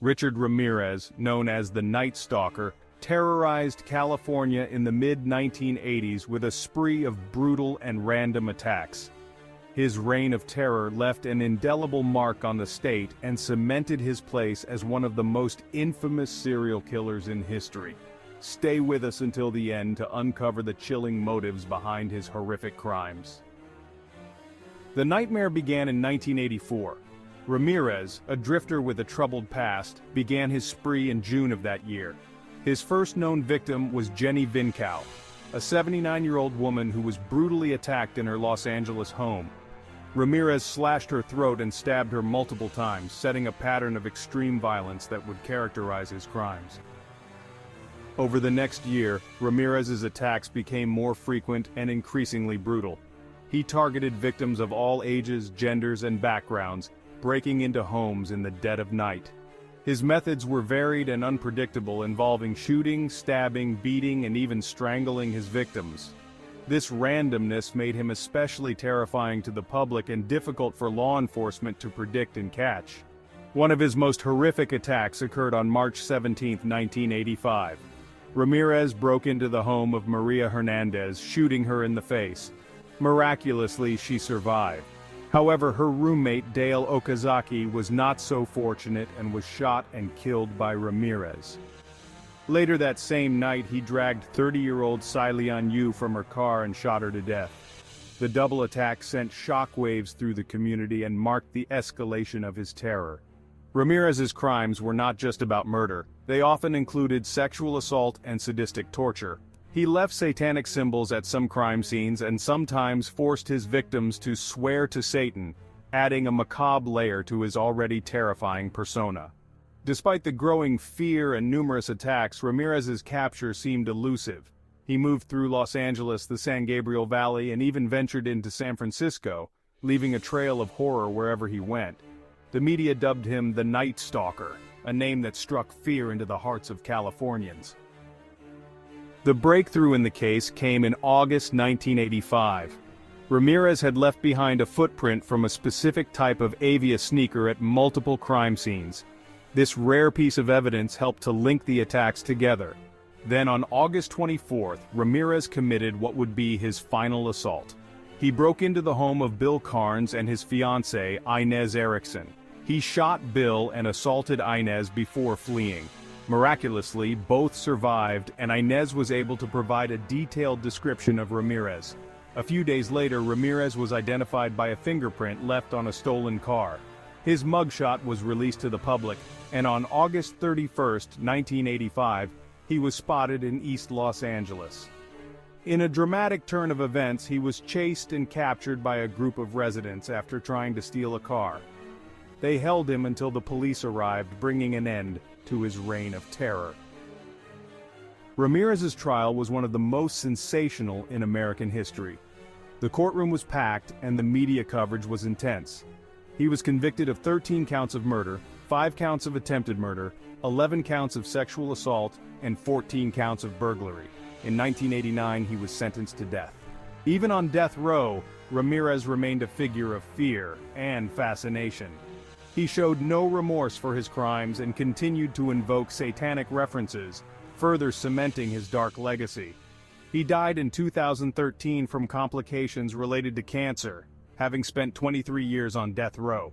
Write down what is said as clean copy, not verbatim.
Richard Ramirez, known as the Night Stalker, terrorized California in the mid-1980s with a spree of brutal and random attacks. His reign of terror left an indelible mark on the state and cemented his place as one of the most infamous serial killers in history. Stay with us until the end to uncover the chilling motives behind his horrific crimes. The nightmare began in 1984. Ramirez, a drifter with a troubled past, began his spree in June of that year. His first known victim was Jenny Vincow, a 79-year-old woman who was brutally attacked in her Los Angeles home. Ramirez slashed her throat and stabbed her multiple times, setting a pattern of extreme violence that would characterize his crimes. Over the next year, Ramirez's attacks became more frequent and increasingly brutal. He targeted victims of all ages, genders, and backgrounds, breaking into homes in the dead of night. His methods were varied and unpredictable, involving shooting, stabbing, beating, and even strangling his victims. This randomness made him especially terrifying to the public and difficult for law enforcement to predict and catch. One of his most horrific attacks occurred on March 17, 1985. Ramirez broke into the home of Maria Hernandez, shooting her in the face. Miraculously, she survived. However, her roommate Dale Okazaki was not so fortunate and was shot and killed by Ramirez. Later that same night, he dragged 30-year-old Saileon Yu from her car and shot her to death. The double attack sent shockwaves through the community and marked the escalation of his terror. Ramirez's crimes were not just about murder. They often included sexual assault and sadistic torture. He left satanic symbols at some crime scenes and sometimes forced his victims to swear to Satan, adding a macabre layer to his already terrifying persona. Despite the growing fear and numerous attacks, Ramirez's capture seemed elusive. He moved through Los Angeles, the San Gabriel Valley, and even ventured into San Francisco, leaving a trail of horror wherever he went. The media dubbed him the Night Stalker, a name that struck fear into the hearts of Californians. The breakthrough in the case came in August 1985. Ramirez had left behind a footprint from a specific type of Avia sneaker at multiple crime scenes. This rare piece of evidence helped to link the attacks together. Then on August 24th, Ramirez committed what would be his final assault. He broke into the home of Bill Carnes and his fiancée, Inez Erickson. He shot Bill and assaulted Inez before fleeing. Miraculously, both survived, and Inez was able to provide a detailed description of Ramirez. A few days later, Ramirez was identified by a fingerprint left on a stolen car. His mugshot was released to the public, and on August 31, 1985, he was spotted in East Los Angeles. In a dramatic turn of events, he was chased and captured by a group of residents after trying to steal a car. They held him until the police arrived, bringing an end to his reign of terror. Ramirez's trial was one of the most sensational in American history. The courtroom was packed and the media coverage was intense. He was convicted of 13 counts of murder, 5 counts of attempted murder, 11 counts of sexual assault, and 14 counts of burglary. In 1989, he was sentenced to death. Even on death row, Ramirez remained a figure of fear and fascination. He showed no remorse for his crimes and continued to invoke satanic references, further cementing his dark legacy. He died in 2013 from complications related to cancer, having spent 23 years on death row.